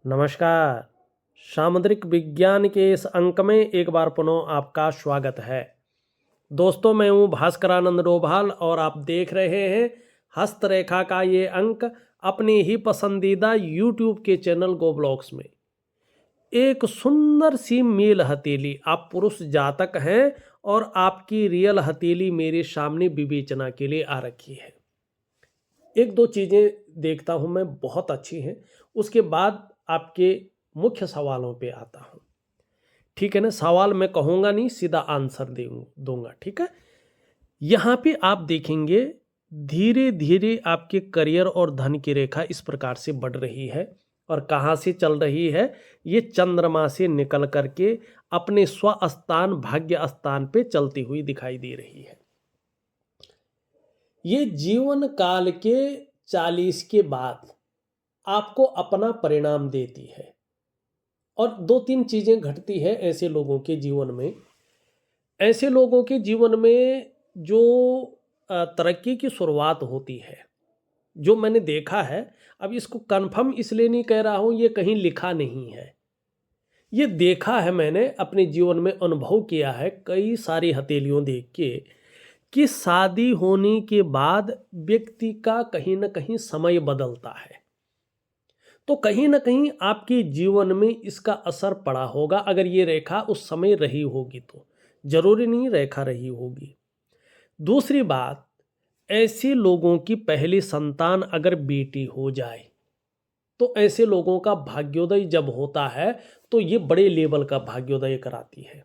नमस्कार। सामुद्रिक विज्ञान के इस अंक में एक बार पुनः आपका स्वागत है। दोस्तों, मैं हूँ भास्करानंद डोभाल और आप देख रहे हैं हस्तरेखा का ये अंक अपनी ही पसंदीदा यूट्यूब के चैनल गो ब्लॉग्स में। एक सुंदर सी मेल हथेली, आप पुरुष जातक हैं और आपकी रियल हथेली मेरे सामने विवेचना के लिए आ रखी है। एक दो चीज़ें देखता हूँ मैं, बहुत अच्छी हैं, उसके बाद आपके मुख्य सवालों पे आता हूँ। ठीक है ना? सवाल मैं कहूँगा नहीं, सीधा आंसर दूंगा। ठीक है? यहाँ पे आप देखेंगे धीरे धीरे आपके करियर और धन की रेखा इस प्रकार से बढ़ रही है। और कहाँ से चल रही है? ये चंद्रमा से निकल करके अपने स्वस्थान भाग्य स्थान पे चलती हुई दिखाई दे रही है। ये जीवन काल के 40 के बाद आपको अपना परिणाम देती है। और दो तीन चीजें घटती है ऐसे लोगों के जीवन में। ऐसे लोगों के जीवन में जो तरक्की की शुरुआत होती है, जो मैंने देखा है, अब इसको कंफर्म इसलिए नहीं कह रहा हूं, ये कहीं लिखा नहीं है, ये देखा है मैंने, अपने जीवन में अनुभव किया है कई सारी हथेलियों देख के, कि शादी होने के बाद व्यक्ति का कहीं ना कहीं समय बदलता है। तो कहीं ना कहीं आपके जीवन में इसका असर पड़ा होगा, अगर ये रेखा उस समय रही होगी तो। जरूरी नहीं रेखा रही होगी। दूसरी बात, ऐसे लोगों की पहली संतान अगर बेटी हो जाए तो ऐसे लोगों का भाग्योदय जब होता है तो ये बड़े लेवल का भाग्योदय कराती है।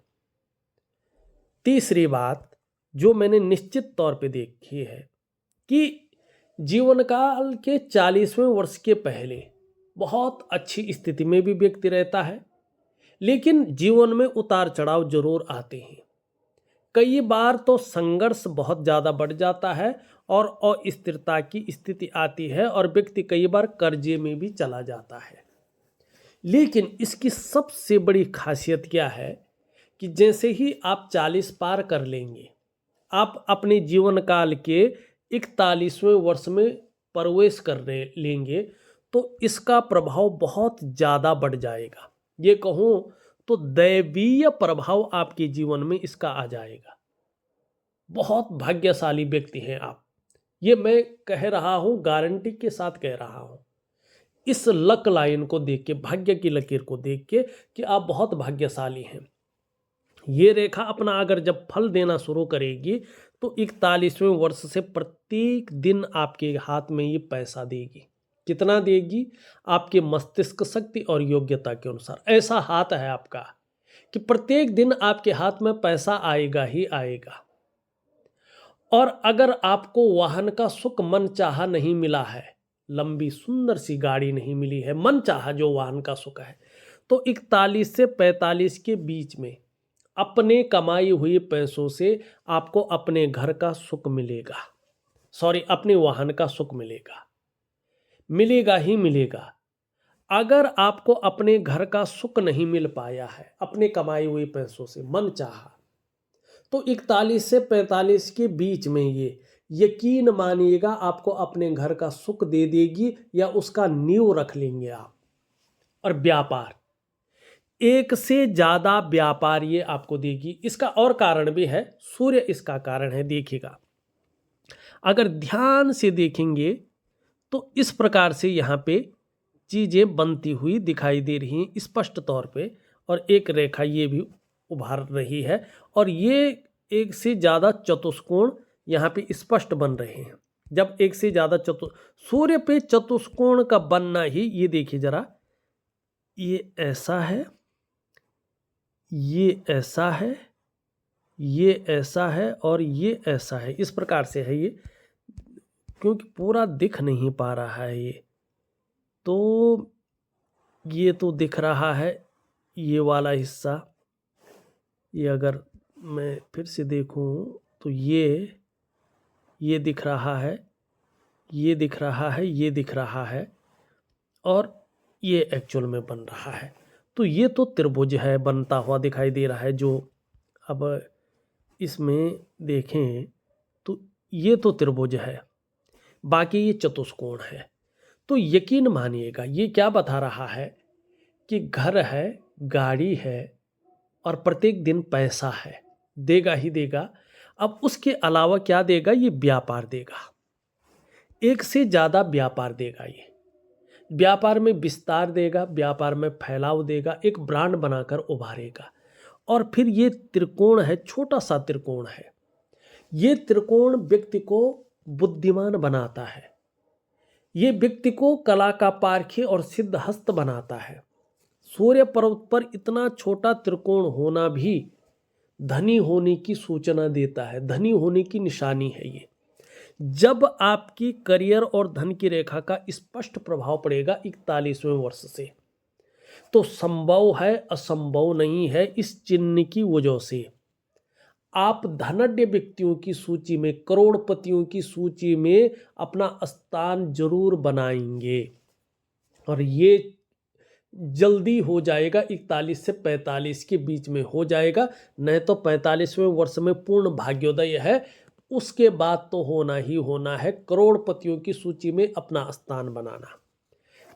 तीसरी बात जो मैंने निश्चित तौर पे देखी है कि जीवन काल के 40वें वर्ष के पहले बहुत अच्छी स्थिति में भी व्यक्ति रहता है, लेकिन जीवन में उतार चढ़ाव जरूर आते हैं। कई बार तो संघर्ष बहुत ज़्यादा बढ़ जाता है और अस्थिरता की स्थिति आती है और व्यक्ति कई बार कर्जे में भी चला जाता है। लेकिन इसकी सबसे बड़ी खासियत क्या है कि जैसे ही आप 40 पार कर लेंगे, आप अपने जीवन काल के 41वें वर्ष में प्रवेश कर लेंगे, तो इसका प्रभाव बहुत ज़्यादा बढ़ जाएगा। ये कहूँ तो दैवीय प्रभाव आपके जीवन में इसका आ जाएगा। बहुत भाग्यशाली व्यक्ति हैं आप, ये मैं कह रहा हूँ, गारंटी के साथ कह रहा हूँ। इस लक लाइन को देख के, भाग्य की लकीर को देख के, कि आप बहुत भाग्यशाली हैं। ये रेखा अपना अगर जब फल देना शुरू करेगी तो 41वें वर्ष से प्रत्येक दिन आपके हाथ में ये पैसा देगी। कितना देगी? आपके मस्तिष्क शक्ति और योग्यता के अनुसार। ऐसा हाथ है आपका कि प्रत्येक दिन आपके हाथ में पैसा आएगा ही आएगा। और अगर आपको वाहन का सुख मन चाहा नहीं मिला है, लंबी सुंदर सी गाड़ी नहीं मिली है, मन चाहा जो वाहन का सुख है, तो 41 से 45 के बीच में अपने कमाई हुए पैसों से आपको अपने घर का सुख मिलेगा, सॉरी, अपने वाहन का सुख मिलेगा, मिलेगा ही मिलेगा। अगर आपको अपने घर का सुख नहीं मिल पाया है अपने कमाई हुए पैसों से मन चाहा, तो 41 से 45 के बीच में ये यकीन मानिएगा आपको अपने घर का सुख दे देगी, या उसका नींव रख लेंगे आप। और व्यापार, एक से ज्यादा व्यापार ये आपको देगी। इसका और कारण भी है, सूर्य इसका कारण है। देखिएगा, अगर ध्यान से देखेंगे तो इस प्रकार से यहाँ पे चीजें बनती हुई दिखाई दे रही हैं स्पष्ट तौर पे, और एक रेखा ये भी उभार रही है, और ये एक से ज्यादा चतुष्कोण यहाँ पे स्पष्ट बन रहे हैं। जब एक से ज्यादा सूर्य पे चतुष्कोण का बनना ही, ये देखिए जरा, ये ऐसा है, ये ऐसा है, ये ऐसा है, और ये ऐसा है, इस प्रकार से है ये, क्योंकि पूरा दिख नहीं पा रहा है ये, तो ये तो दिख रहा है ये वाला हिस्सा। ये अगर मैं फिर से देखूं तो ये दिख रहा है, ये दिख रहा है, ये दिख रहा है, और ये एक्चुअल में बन रहा है। तो ये तो त्रिभुज है, बनता हुआ दिखाई दे रहा है। जो अब इसमें देखें तो ये तो त्रिभुज है, बाकी ये चतुष्कोण है। तो यकीन मानिएगा ये क्या बता रहा है कि घर है, गाड़ी है और प्रत्येक दिन पैसा है, देगा ही देगा। अब उसके अलावा क्या देगा? ये व्यापार देगा, एक से ज़्यादा व्यापार देगा। ये व्यापार में विस्तार देगा, व्यापार में फैलाव देगा, एक ब्रांड बनाकर उभारेगा। और फिर ये त्रिकोण है, छोटा सा त्रिकोण है। ये त्रिकोण व्यक्ति को बुद्धिमान बनाता है, ये व्यक्ति को कला का पारखी और सिद्धहस्त बनाता है। सूर्य पर्वत पर इतना छोटा त्रिकोण होना भी धनी होने की सूचना देता है, धनी होने की निशानी है ये। जब आपकी करियर और धन की रेखा का स्पष्ट प्रभाव पड़ेगा 41वें वर्ष से, तो संभव है, असंभव नहीं है। इस चिन्ह की वजह से आप धनाढ्य व्यक्तियों की सूची में, करोड़पतियों की सूची में अपना स्थान जरूर बनाएंगे। और ये जल्दी हो जाएगा, 41 से 45 के बीच में हो जाएगा। नहीं तो 45वें वर्ष में पूर्ण भाग्योदय है, उसके बाद तो होना ही होना है करोड़पतियों की सूची में अपना स्थान बनाना।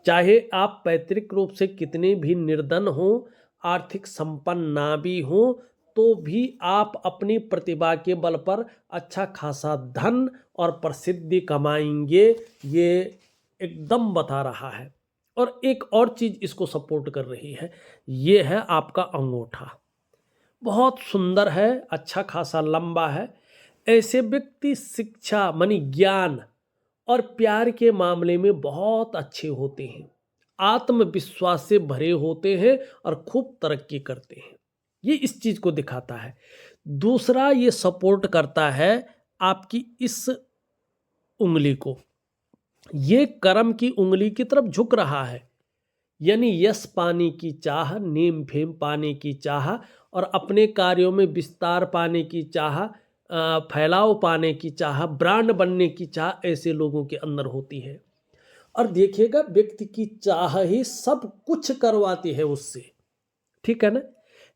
चाहे आप पैतृक रूप से कितने भी निर्धन हों, आर्थिक संपन्न ना भी हों, तो भी आप अपनी प्रतिभा के बल पर अच्छा खासा धन और प्रसिद्धि कमाएंगे, ये एकदम बता रहा है। और एक और चीज़ इसको सपोर्ट कर रही है, ये है आपका अंगूठा। बहुत सुंदर है, अच्छा खासा लंबा है। ऐसे व्यक्ति शिक्षा मानी ज्ञान और प्यार के मामले में बहुत अच्छे होते हैं, आत्मविश्वास से भरे होते हैं और खूब तरक्की करते हैं। ये इस चीज़ को दिखाता है। दूसरा, ये सपोर्ट करता है आपकी इस उंगली को, ये कर्म की उंगली की तरफ झुक रहा है, यानी यश पाने की चाह, नेम फेम पाने की चाह और अपने कार्यों में विस्तार पाने की चाह, फैलाव पाने की चाह, ब्रांड बनने की चाह ऐसे लोगों के अंदर होती है। और देखिएगा, व्यक्ति की चाह ही सब कुछ करवाती है उससे, ठीक है ना।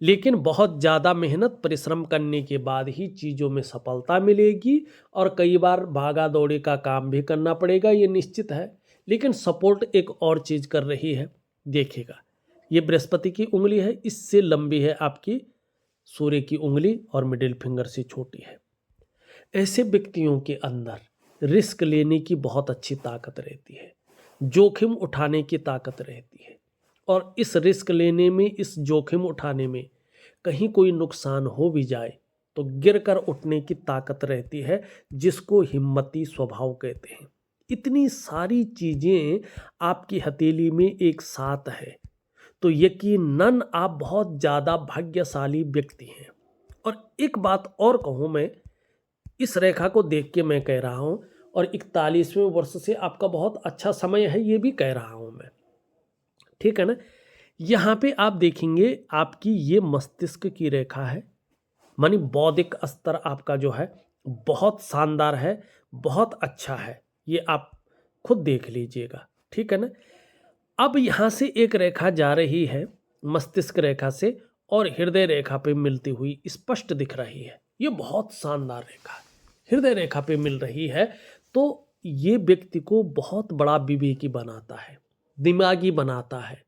लेकिन बहुत ज़्यादा मेहनत परिश्रम करने के बाद ही चीज़ों में सफलता मिलेगी और कई बार भागा दौड़ी का काम भी करना पड़ेगा, ये निश्चित है। लेकिन सपोर्ट एक और चीज़ कर रही है, देखिएगा, ये बृहस्पति की उंगली है, इससे लंबी है आपकी सूर्य की उंगली और मिडिल फिंगर से छोटी है। ऐसे व्यक्तियों के अंदर रिस्क लेने की बहुत अच्छी ताकत रहती है, जोखिम उठाने की ताकत रहती है। और इस रिस्क लेने में, इस जोखिम उठाने में कहीं कोई नुकसान हो भी जाए तो गिरकर उठने की ताकत रहती है, जिसको हिम्मती स्वभाव कहते हैं। इतनी सारी चीज़ें आपकी हथेली में एक साथ है, तो यकीनन आप बहुत ज़्यादा भाग्यशाली व्यक्ति हैं। और एक बात और कहूँ मैं, इस रेखा को देख के मैं कह रहा हूँ, और 41वें वर्ष से आपका बहुत अच्छा समय है, ये भी कह रहा हूँ मैं, ठीक है ना। यहाँ पे आप देखेंगे आपकी ये मस्तिष्क की रेखा है, मानी बौद्धिक स्तर आपका जो है बहुत शानदार है, बहुत अच्छा है, ये आप खुद देख लीजिएगा, ठीक है ना। अब यहाँ से एक रेखा जा रही है मस्तिष्क रेखा से और हृदय रेखा पे मिलती हुई स्पष्ट दिख रही है। ये बहुत शानदार रेखा है, हृदय रेखा पे मिल रही है, तो ये व्यक्ति को बहुत बड़ा विवेकी बनाता है, दिमागी बनाता है।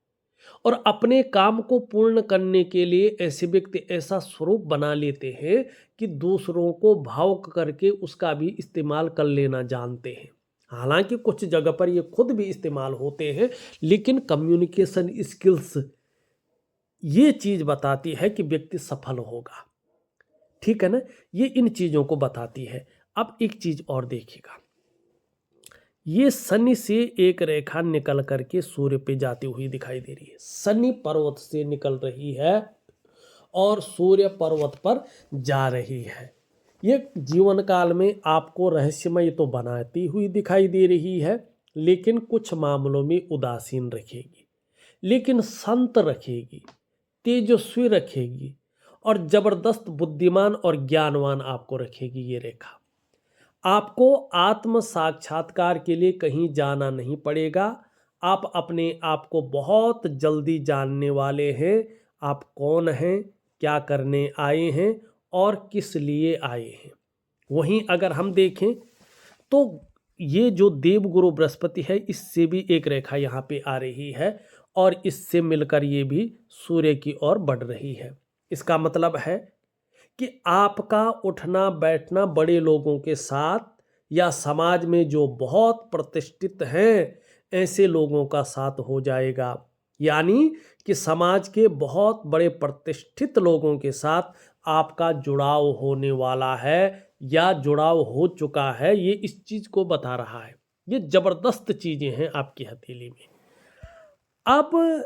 और अपने काम को पूर्ण करने के लिए ऐसे व्यक्ति ऐसा स्वरूप बना लेते हैं कि दूसरों को भावुक करके उसका भी इस्तेमाल कर लेना जानते हैं। हालांकि कुछ जगह पर ये खुद भी इस्तेमाल होते हैं, लेकिन कम्युनिकेशन स्किल्स ये चीज़ बताती है कि व्यक्ति सफल होगा, ठीक है ना। ये इन चीज़ों को बताती है। अब एक चीज़ और देखिएगा, ये शनि से एक रेखा निकल करके सूर्य पे जाती हुई दिखाई दे रही है। शनि पर्वत से निकल रही है और सूर्य पर्वत पर जा रही है। ये जीवन काल में आपको रहस्यमय तो बनाती हुई दिखाई दे रही है, लेकिन कुछ मामलों में उदासीन रखेगी, लेकिन संत रखेगी, तेजस्वी रखेगी और जबरदस्त बुद्धिमान और ज्ञानवान आपको रखेगी ये रेखा। आपको आत्म साक्षात्कार के लिए कहीं जाना नहीं पड़ेगा। आप अपने आप को बहुत जल्दी जानने वाले हैं, आप कौन हैं, क्या करने आए हैं और किस लिए आए हैं। वहीं अगर हम देखें तो ये जो देवगुरु बृहस्पति है, इससे भी एक रेखा यहाँ पे आ रही है और इससे मिलकर ये भी सूर्य की ओर बढ़ रही है। इसका मतलब है कि आपका उठना बैठना बड़े लोगों के साथ या समाज में जो बहुत प्रतिष्ठित हैं ऐसे लोगों का साथ हो जाएगा। यानी कि समाज के बहुत बड़े प्रतिष्ठित लोगों के साथ आपका जुड़ाव होने वाला है या जुड़ाव हो चुका है। ये इस चीज को बता रहा है। ये जबरदस्त चीजें हैं आपकी हथेली में। अब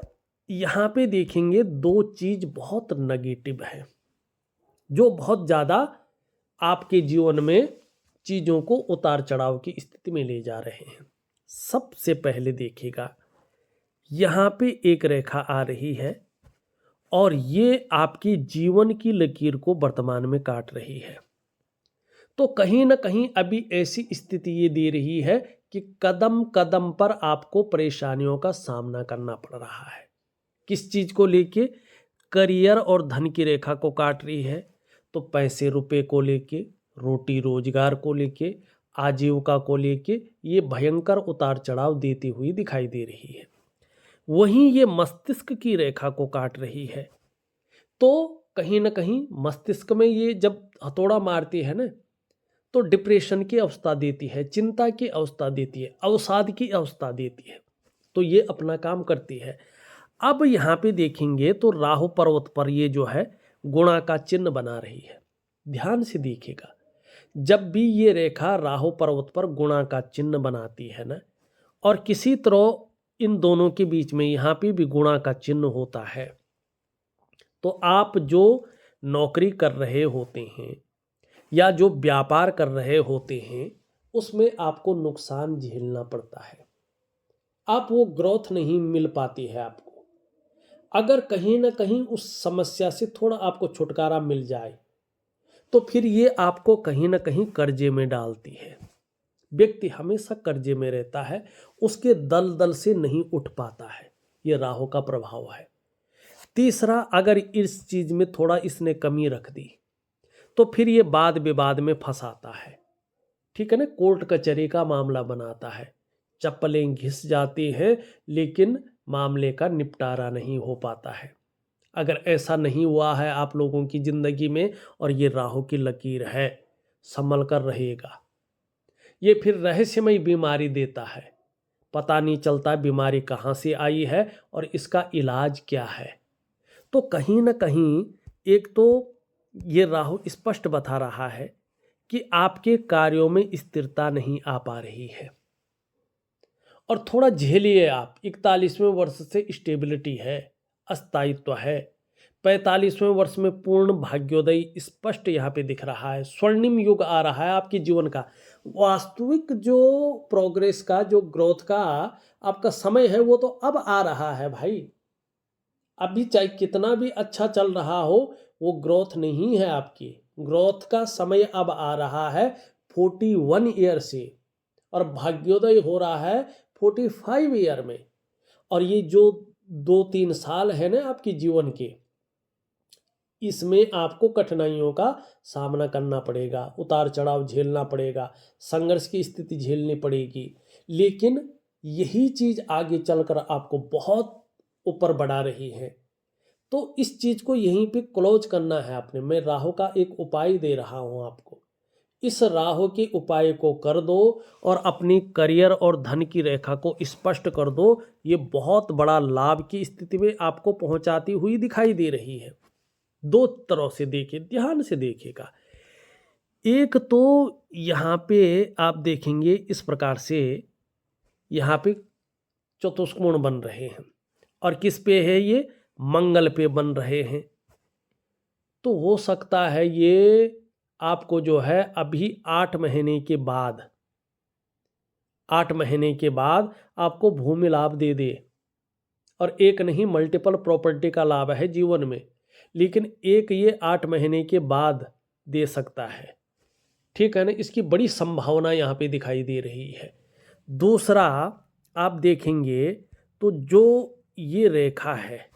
यहाँ पे देखेंगे दो चीज बहुत नेगेटिव है जो बहुत ज़्यादा आपके जीवन में चीज़ों को उतार चढ़ाव की स्थिति में ले जा रहे हैं। सबसे पहले देखिएगा, यहाँ पे एक रेखा आ रही है और ये आपकी जीवन की लकीर को वर्तमान में काट रही है। तो कहीं ना कहीं अभी ऐसी स्थिति ये दे रही है कि कदम कदम पर आपको परेशानियों का सामना करना पड़ रहा है। किस चीज़ को लेके? करियर और धन की रेखा को काट रही है। तो पैसे रुपए को लेके, रोटी रोजगार को लेके, आजीविका को लेके ये भयंकर उतार चढ़ाव देती हुई दिखाई दे रही है। वहीं ये मस्तिष्क की रेखा को काट रही है। तो कहीं ना कहीं मस्तिष्क में ये जब हथौड़ा मारती है ना, तो डिप्रेशन की अवस्था देती है, चिंता की अवस्था देती है, अवसाद की अवस्था देती है। तो ये अपना काम करती है। अब यहाँ पे देखेंगे तो राहु पर्वत पर ये जो है गुणा का चिन्ह बना रही है। ध्यान से देखिएगा, जब भी ये रेखा राहु पर्वत पर गुणा का चिन्ह बनाती है ना, और किसी तरह इन दोनों के बीच में यहाँ पे भी गुणा का चिन्ह होता है, तो आप जो नौकरी कर रहे होते हैं या जो व्यापार कर रहे होते हैं उसमें आपको नुकसान झेलना पड़ता है। आप वो ग्रोथ नहीं मिल पाती है आपको। अगर कहीं ना कहीं उस समस्या से थोड़ा आपको छुटकारा मिल जाए तो फिर ये आपको कहीं ना कहीं कर्जे में डालती है। व्यक्ति हमेशा कर्जे में रहता है, उसके दलदल से नहीं उठ पाता है। ये राहु का प्रभाव है। तीसरा, अगर इस चीज में थोड़ा इसने कमी रख दी तो फिर ये वाद विवाद में फंसाता है। ठीक है ना, कोर्ट कचहरी का मामला बनाता है, चप्पलें घिस जाती हैं लेकिन मामले का निपटारा नहीं हो पाता है। अगर ऐसा नहीं हुआ है आप लोगों की जिंदगी में और ये राहु की लकीर है, संभल कर रहेगा। ये फिर रहस्यमय बीमारी देता है, पता नहीं चलता बीमारी कहाँ से आई है और इसका इलाज क्या है। तो कहीं ना कहीं एक तो ये राहु स्पष्ट बता रहा है कि आपके कार्यों में स्थिरता नहीं आ पा रही है और थोड़ा झेलिए आप। 41वें वर्ष से स्टेबिलिटी है, अस्थायित्व है। 45वें वर्ष में पूर्ण भाग्योदय स्पष्ट यहाँ पे दिख रहा है। स्वर्णिम युग आ रहा है आपके जीवन का। वास्तविक जो प्रोग्रेस का, जो ग्रोथ का आपका समय है वो तो अब आ रहा है भाई। अभी चाहे कितना भी अच्छा चल रहा हो, वो ग्रोथ नहीं है आपकी। ग्रोथ का समय अब आ रहा है 41 ईयर से और भाग्योदय हो रहा है 45 ईयर में। और ये जो 2-3 साल है ना आपके जीवन के, इसमें आपको कठिनाइयों का सामना करना पड़ेगा, उतार चढ़ाव झेलना पड़ेगा, संघर्ष की स्थिति झेलनी पड़ेगी। लेकिन यही चीज आगे चलकर आपको बहुत ऊपर बढ़ा रही है। तो इस चीज को यहीं पे क्लोज करना है आपने। मैं राहु का एक उपाय दे रहा हूं आपको। इस राहु के उपाय को कर दो और अपनी करियर और धन की रेखा को स्पष्ट कर दो। ये बहुत बड़ा लाभ की स्थिति में आपको पहुंचाती हुई दिखाई दे रही है। दो तरह से देखिए, ध्यान से देखिएगा। एक तो यहाँ पे आप देखेंगे इस प्रकार से यहाँ पे चतुष्कोण बन रहे हैं और किस पे है ये? मंगल पे बन रहे हैं। तो हो सकता है ये आपको जो है अभी 8 महीने के बाद, 8 महीने के बाद आपको भूमि लाभ दे दे। और एक नहीं, मल्टीपल प्रॉपर्टी का लाभ है जीवन में, लेकिन एक ये 8 महीने के बाद दे सकता है। ठीक है ना, इसकी बड़ी संभावना यहाँ पे दिखाई दे रही है। दूसरा, आप देखेंगे तो जो ये रेखा है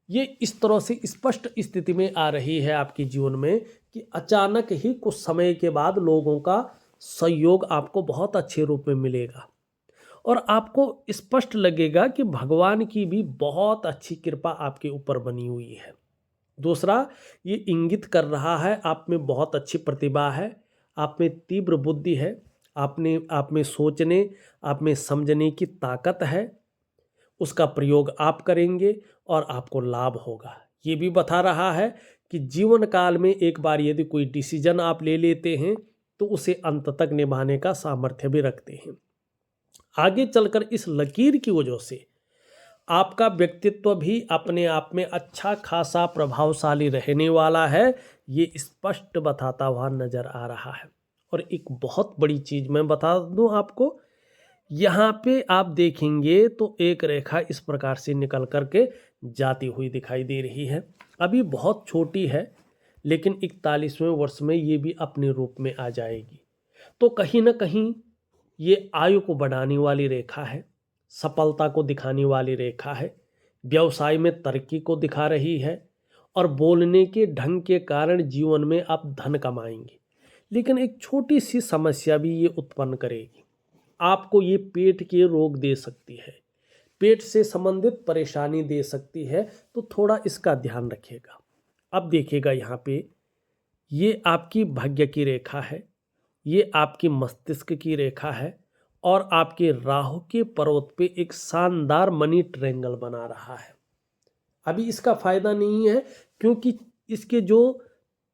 ये इस तरह से स्पष्ट स्थिति में आ रही है आपके जीवन में कि अचानक ही कुछ समय के बाद लोगों का सहयोग आपको बहुत अच्छे रूप में मिलेगा और आपको स्पष्ट लगेगा कि भगवान की भी बहुत अच्छी कृपा आपके ऊपर बनी हुई है। दूसरा, ये इंगित कर रहा है आप में बहुत अच्छी प्रतिभा है, आप में तीव्र बुद्धि है, आप में सोचने, आप में समझने की ताकत है। उसका प्रयोग आप करेंगे और आपको लाभ होगा। ये भी बता रहा है कि जीवन काल में एक बार यदि कोई डिसीजन आप ले लेते हैं तो उसे अंत तक निभाने का सामर्थ्य भी रखते हैं। आगे चलकर इस लकीर की वजह से आपका व्यक्तित्व भी अपने आप में अच्छा खासा प्रभावशाली रहने वाला है, ये स्पष्ट बताता हुआ नजर आ रहा है। और एक बहुत बड़ी चीज मैं बता दूं आपको, यहाँ पे आप देखेंगे तो एक रेखा इस प्रकार से निकल करके जाती हुई दिखाई दे रही है। अभी बहुत छोटी है लेकिन 41वें वर्ष में ये भी अपने रूप में आ जाएगी। तो कहीं ना कहीं ये आयु को बढ़ाने वाली रेखा है, सफलता को दिखाने वाली रेखा है, व्यवसाय में तरक्की को दिखा रही है और बोलने के ढंग के कारण जीवन में आप धन कमाएंगे। लेकिन एक छोटी सी समस्या भी ये उत्पन्न करेगी, आपको ये पेट के रोग दे सकती है, पेट से संबंधित परेशानी दे सकती है, तो थोड़ा इसका ध्यान रखिएगा। अब देखिएगा यहाँ पे ये आपकी भाग्य की रेखा है, ये आपकी मस्तिष्क की रेखा है और आपके राहु के पर्वत पे एक शानदार मनी ट्रायंगल बना रहा है। अभी इसका फायदा नहीं है क्योंकि इसके जो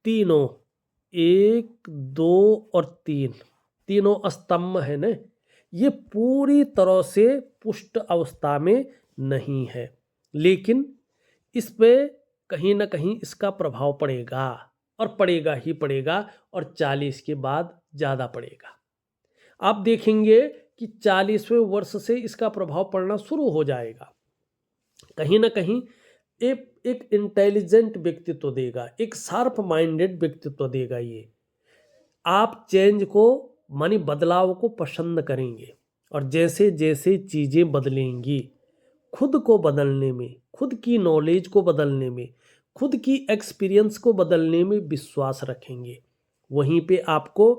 तीनों 1 2 और 3 तीनों स्तंभ है ना, ये पूरी तरह से पुष्ट अवस्था में नहीं है, लेकिन इस पे कहीं ना कहीं इसका प्रभाव पड़ेगा और पड़ेगा ही पड़ेगा और 40 के बाद ज़्यादा पड़ेगा। आप देखेंगे कि 40वें वर्ष से इसका प्रभाव पड़ना शुरू हो जाएगा। कहीं ना कहीं एक इंटेलिजेंट व्यक्तित्व देगा, एक शार्प माइंडेड व्यक्तित्व देगा। ये आप चेंज को मानी बदलाव को पसंद करेंगे और जैसे जैसे चीज़ें बदलेंगी, खुद को बदलने में, खुद की नॉलेज को बदलने में, खुद की एक्सपीरियंस को बदलने में विश्वास रखेंगे। वहीं पे आपको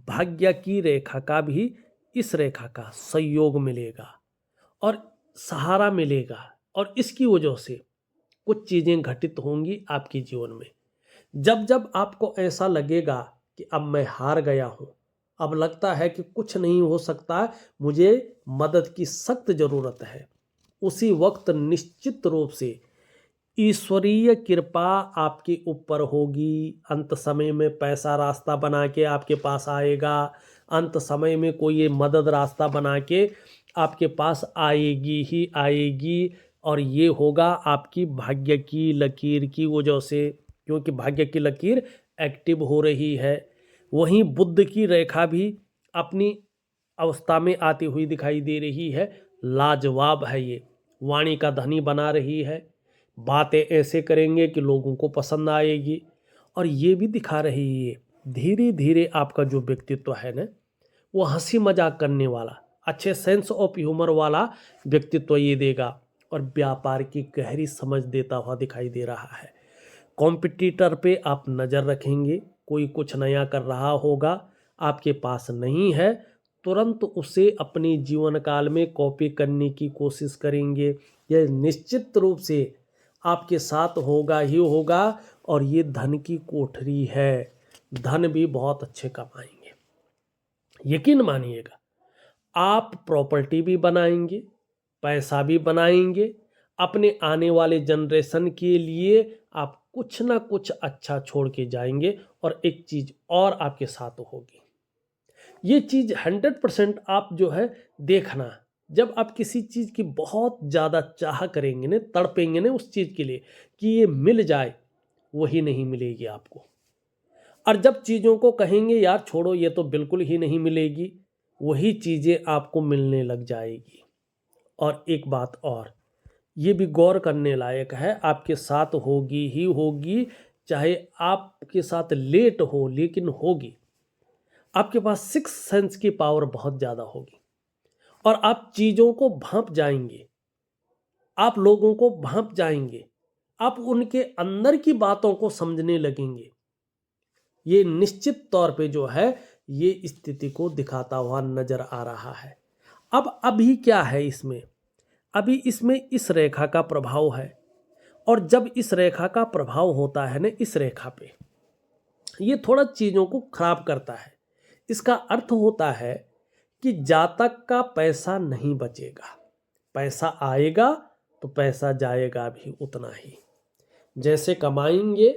भाग्य की रेखा का भी इस रेखा का सहयोग मिलेगा और सहारा मिलेगा और इसकी वजह से कुछ चीज़ें घटित होंगी आपके जीवन में। जब जब आपको ऐसा लगेगा कि अब मैं हार गया हूँ, अब लगता है कि कुछ नहीं हो सकता, मुझे मदद की सख्त ज़रूरत है, उसी वक्त निश्चित रूप से ईश्वरीय कृपा आपके ऊपर होगी। अंत समय में पैसा रास्ता बना के आपके पास आएगा, अंत समय में कोई ये मदद रास्ता बना के आपके पास आएगी ही आएगी और ये होगा आपकी भाग्य की लकीर की वजह से, क्योंकि भाग्य की लकीर एक्टिव हो रही है। वहीं बुध की रेखा भी अपनी अवस्था में आती हुई दिखाई दे रही है, लाजवाब है। ये वाणी का धनी बना रही है, बातें ऐसे करेंगे कि लोगों को पसंद आएगी और ये भी दिखा रही है धीरे धीरे आपका जो व्यक्तित्व है ना, वो हंसी मजाक करने वाला, अच्छे सेंस ऑफ ह्यूमर वाला व्यक्तित्व ये देगा और व्यापार की गहरी समझ देता हुआ दिखाई दे रहा है। कॉम्पिटिटर पे आप नज़र रखेंगे, कोई कुछ नया कर रहा होगा, आपके पास नहीं है, तुरंत उसे अपने जीवन काल में कॉपी करने की कोशिश करेंगे। यह निश्चित रूप से आपके साथ होगा ही होगा और ये धन की कोठरी है, धन भी बहुत अच्छे कमाएंगे। यकीन मानिएगा, आप प्रॉपर्टी भी बनाएंगे, पैसा भी बनाएंगे, अपने आने वाले जनरेशन के लिए आप कुछ ना कुछ अच्छा छोड़ के जाएंगे। और एक चीज़ और आपके साथ होगी, ये चीज़ 100% आप जो है देखना, जब आप किसी चीज़ की बहुत ज़्यादा चाह करेंगे ना, तड़पेंगे ना उस चीज़ के लिए कि ये मिल जाए, वही नहीं मिलेगी आपको। और जब चीज़ों को कहेंगे यार छोड़ो ये तो बिल्कुल ही नहीं मिलेगी, वही चीज़ें आपको मिलने लग जाएगी। और एक बात और, ये भी गौर करने लायक है, आपके साथ होगी ही होगी, चाहे आपके साथ लेट हो लेकिन होगी। आपके पास सिक्स सेंस की पावर बहुत ज़्यादा होगी और आप चीज़ों को भांप जाएंगे, आप लोगों को भांप जाएंगे, आप उनके अंदर की बातों को समझने लगेंगे। ये निश्चित तौर पे जो है ये स्थिति को दिखाता हुआ नजर आ रहा है। अब अभी क्या है इसमें, अभी इसमें इस रेखा का प्रभाव है, और जब इस रेखा का प्रभाव होता है ना इस रेखा पे, ये थोड़ा चीज़ों को खराब करता है। इसका अर्थ होता है कि जातक का पैसा नहीं बचेगा, पैसा आएगा तो पैसा जाएगा भी उतना ही। जैसे कमाएंगे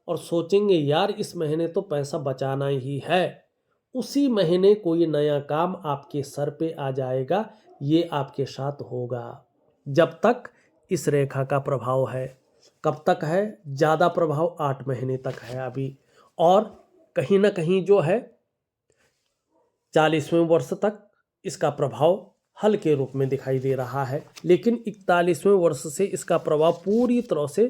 और सोचेंगे यार इस महीने तो पैसा बचाना ही है, उसी महीने कोई नया काम आपके सर पे आ जाएगा। ये आपके साथ होगा जब तक इस रेखा का प्रभाव है। कब तक है? ज़्यादा प्रभाव 8 महीने तक है अभी, और कहीं ना कहीं जो है 40वें वर्ष तक इसका प्रभाव हल्के रूप में दिखाई दे रहा है, लेकिन 41वें वर्ष से इसका प्रभाव पूरी तरह से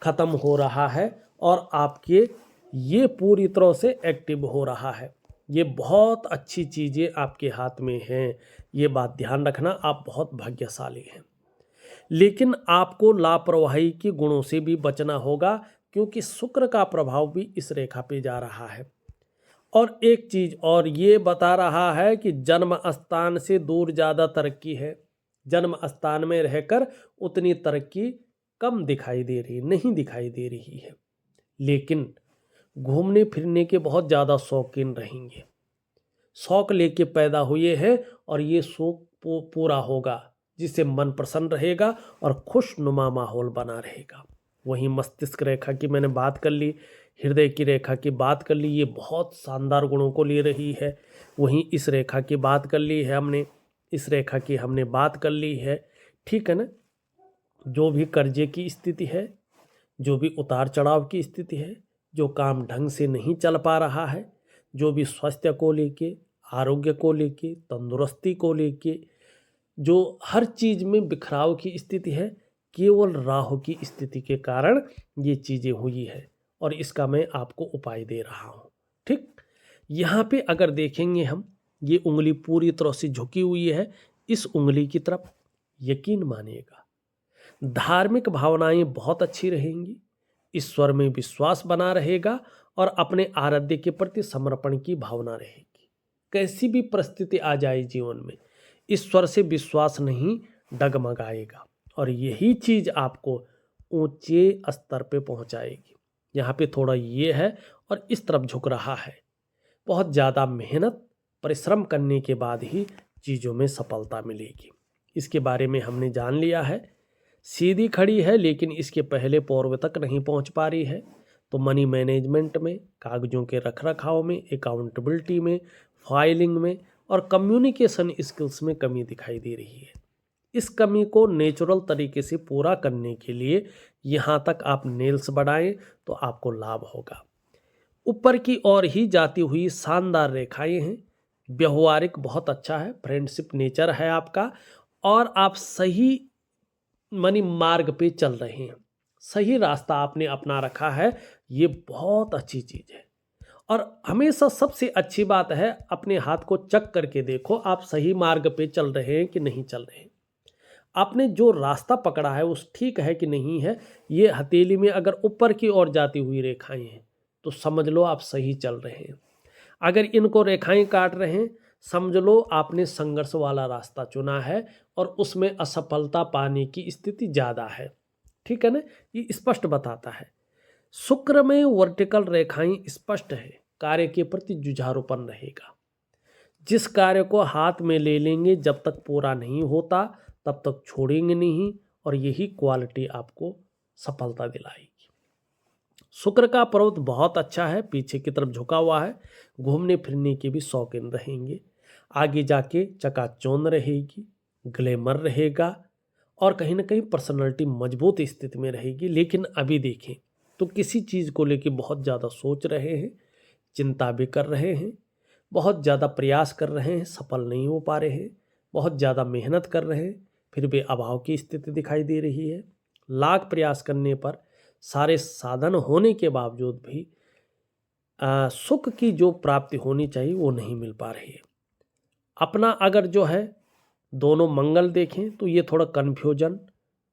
खत्म हो रहा है और आपके ये पूरी तरह से एक्टिव हो रहा है। ये बहुत अच्छी चीज़ें आपके हाथ में हैं, ये बात ध्यान रखना, आप बहुत भाग्यशाली हैं। लेकिन आपको लापरवाही के गुणों से भी बचना होगा, क्योंकि शुक्र का प्रभाव भी इस रेखा पे जा रहा है। और एक चीज़ और ये बता रहा है कि जन्म स्थान से दूर ज़्यादा तरक्की है। जन्म स्थान में रहकर उतनी तरक्की कम दिखाई दे रही, नहीं दिखाई दे रही है। लेकिन घूमने फिरने के बहुत ज़्यादा शौकीन रहेंगे, शौक लेके पैदा हुए हैं, और ये शौक पूरा होगा, जिससे मन प्रसन्न रहेगा और खुशनुमा माहौल बना रहेगा। वहीं मस्तिष्क रेखा की मैंने बात कर ली, हृदय की रेखा की बात कर ली, ये बहुत शानदार गुणों को ले रही है। वहीं इस रेखा की बात कर ली है हमने, इस रेखा की हमने बात कर ली है, ठीक है ना। जो भी कर्जे की स्थिति है, जो भी उतार चढ़ाव की स्थिति है, जो काम ढंग से नहीं चल पा रहा है, जो भी स्वास्थ्य को लेके, आरोग्य को लेके, तंदुरुस्ती को लेके, जो हर चीज़ में बिखराव की स्थिति है, केवल राहु की स्थिति के कारण ये चीज़ें हुई है, और इसका मैं आपको उपाय दे रहा हूँ। ठीक, यहाँ पे अगर देखेंगे हम, ये उंगली पूरी तरह से झुकी हुई है, इस उंगली की तरफ यकीन मानिएगा धार्मिक भावनाएं बहुत अच्छी रहेंगी, ईश्वर में विश्वास बना रहेगा, और अपने आराध्य के प्रति समर्पण की भावना रहेगी। कैसी भी परिस्थिति आ जाए जीवन में, ईश्वर से विश्वास नहीं डगमगाएगा, और यही चीज़ आपको ऊंचे स्तर पे पहुंचाएगी। यहाँ पे थोड़ा ये है और इस तरफ झुक रहा है। बहुत ज़्यादा मेहनत परिश्रम करने के बाद ही चीज़ों में सफलता मिलेगी। इसके बारे में हमने जान लिया है। सीधी खड़ी है, लेकिन इसके पहले पूर्व तक नहीं पहुंच पा रही है, तो मनी मैनेजमेंट में, कागजों के रखरखाव में, अकाउंटेबिलिटी में, फाइलिंग में और कम्युनिकेशन स्किल्स में कमी दिखाई दे रही है। इस कमी को नेचुरल तरीके से पूरा करने के लिए यहाँ तक आप नेल्स बढ़ाएं तो आपको लाभ होगा। ऊपर की ओर ही जाती हुई शानदार रेखाएं हैं, व्यवहारिक बहुत अच्छा है, फ्रेंडशिप नेचर है आपका, और आप सही मनी मार्ग पे चल रहे हैं, सही रास्ता आपने अपना रखा है, ये बहुत अच्छी चीज़ है। और हमेशा सबसे अच्छी बात है, अपने हाथ को चेक करके देखो आप सही मार्ग पे चल रहे हैं कि नहीं चल रहे हैं। आपने जो रास्ता पकड़ा है उस ठीक है कि नहीं है। ये हथेली में अगर ऊपर की ओर जाती हुई रेखाएं हैं तो समझ लो आप सही चल रहे हैं। अगर इनको रेखाएं काट रहे हैं, समझ लो आपने संघर्ष वाला रास्ता चुना है और उसमें असफलता पाने की स्थिति ज़्यादा है। ठीक है ना, ये स्पष्ट बताता है। शुक्र में वर्टिकल रेखाएं स्पष्ट है, कार्य के प्रति जुझारूपन रहेगा। जिस कार्य को हाथ में ले लेंगे, जब तक पूरा नहीं होता तब तक छोड़ेंगे नहीं, और यही क्वालिटी आपको सफलता दिलाएगी। शुक्र का पर्वत बहुत अच्छा है, पीछे की तरफ झुका हुआ है, घूमने फिरने के भी शौकीन रहेंगे, आगे जाके चकाचौंध रहेगी, ग्लैमर रहेगा, और कहीं ना कहीं पर्सनालिटी मजबूत स्थिति में रहेगी। लेकिन अभी देखें तो किसी चीज़ को लेके बहुत ज़्यादा सोच रहे हैं, चिंता भी कर रहे हैं, बहुत ज़्यादा प्रयास कर रहे हैं, सफल नहीं हो पा रहे हैं, बहुत ज़्यादा मेहनत कर रहे हैं, फिर भी अभाव की स्थिति दिखाई दे रही है। लाख प्रयास करने पर, सारे साधन होने के बावजूद भी सुख की जो प्राप्ति होनी चाहिए वो नहीं मिल पा रही है। अपना अगर जो है दोनों मंगल देखें तो ये थोड़ा कन्फ्यूजन,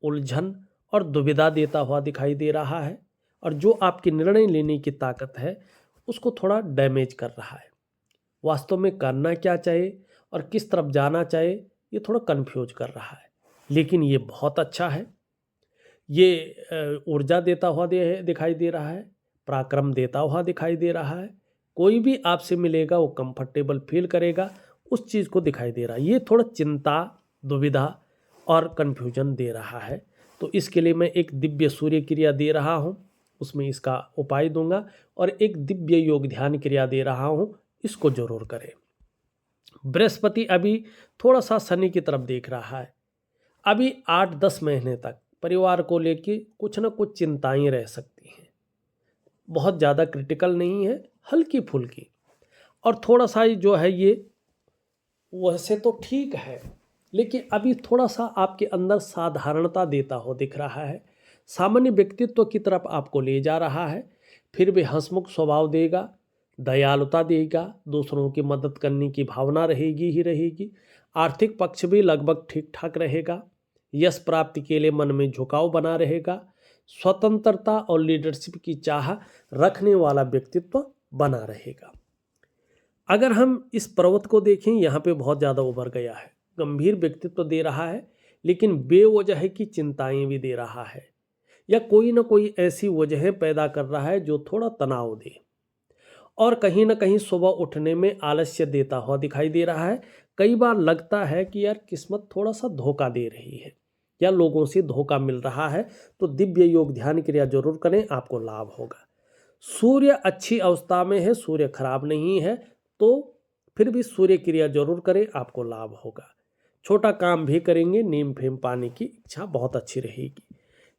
उलझन और दुविधा देता हुआ दिखाई दे रहा है, और जो आपकी निर्णय लेने की ताकत है उसको थोड़ा डैमेज कर रहा है। वास्तव में करना क्या चाहिए और किस तरफ जाना चाहिए, ये थोड़ा कंफ्यूज कर रहा है। लेकिन ये बहुत अच्छा है, ये ऊर्जा देता हुआ दिखाई दे रहा है, पराक्रम देता हुआ दिखाई दे रहा है। कोई भी आपसे मिलेगा वो कंफर्टेबल फील करेगा, उस चीज़ को दिखाई दे रहा है। ये थोड़ा चिंता, दुविधा और कन्फ्यूजन दे रहा है। तो इसके लिए मैं एक दिव्य सूर्य क्रिया दे रहा हूँ, उसमें इसका उपाय दूंगा, और एक दिव्य योग ध्यान क्रिया दे रहा हूँ, इसको जरूर करें। बृहस्पति अभी थोड़ा सा शनि की तरफ देख रहा है। अभी 8-10 महीने तक परिवार को लेके कुछ ना कुछ चिंताएं रह सकती हैं। बहुत ज़्यादा क्रिटिकल नहीं है, हल्की फुल्की, और थोड़ा सा जो है ये वैसे तो ठीक है, लेकिन अभी थोड़ा सा आपके अंदर साधारणता देता हो दिख रहा है। सामान्य व्यक्तित्व की तरफ आपको ले जा रहा है, फिर भी हंसमुख स्वभाव देगा, दयालुता देगा, दूसरों की मदद करने की भावना रहेगी ही रहेगी। आर्थिक पक्ष भी लगभग ठीक ठाक रहेगा। यश प्राप्ति के लिए मन में झुकाव बना रहेगा। स्वतंत्रता और लीडरशिप की चाह रखने वाला व्यक्तित्व बना रहेगा। अगर हम इस पर्वत को देखें, यहाँ पे बहुत ज़्यादा उभर गया है, गंभीर व्यक्तित्व दे रहा है, लेकिन बेवजह की चिंताएं भी दे रहा है, या कोई ना कोई ऐसी वजह पैदा कर रहा है जो थोड़ा तनाव दे, और कहीं ना कहीं सुबह उठने में आलस्य देता हुआ दिखाई दे रहा है। कई बार लगता है कि यार किस्मत थोड़ा सा धोखा दे रही है, या लोगों से धोखा मिल रहा है। तो दिव्य योग ध्यान क्रिया जरूर करें, आपको लाभ होगा। सूर्य अच्छी अवस्था में है, सूर्य खराब नहीं है, तो फिर भी सूर्य क्रिया जरूर करें, आपको लाभ होगा। छोटा काम भी करेंगे, नीम फेम पाने की इच्छा बहुत अच्छी रहेगी।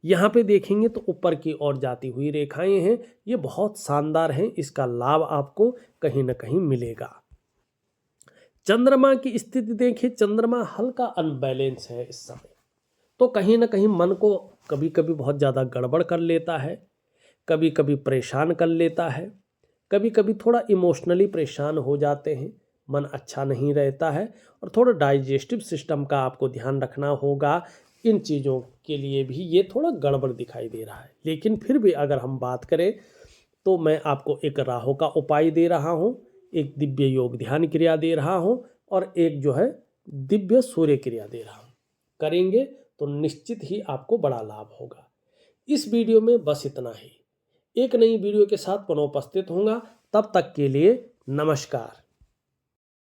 यहाँ पे देखेंगे तो ऊपर की ओर जाती हुई रेखाएं हैं, ये बहुत शानदार हैं, इसका लाभ आपको कहीं ना कहीं मिलेगा। चंद्रमा की स्थिति देखिए, चंद्रमा हल्का अनबैलेंस है इस समय, तो कहीं ना कहीं मन को कभी कभी बहुत ज़्यादा गड़बड़ कर लेता है, कभी कभी परेशान कर लेता है, कभी कभी थोड़ा इमोशनली परेशान हो जाते हैं, मन अच्छा नहीं रहता है, और थोड़ा डाइजेस्टिव सिस्टम का आपको ध्यान रखना होगा। इन चीज़ों के लिए भी ये थोड़ा गड़बड़ दिखाई दे रहा है। लेकिन फिर भी अगर हम बात करें तो मैं आपको एक राहु का उपाय दे रहा हूँ, एक दिव्य योग ध्यान क्रिया दे रहा हूँ, और एक जो है दिव्य सूर्य क्रिया दे रहा हूँ। करेंगे तो निश्चित ही आपको बड़ा लाभ होगा। इस वीडियो में बस इतना ही। एक नई वीडियो के साथ पुनः उपस्थित होऊंगा, तब तक के लिए नमस्कार।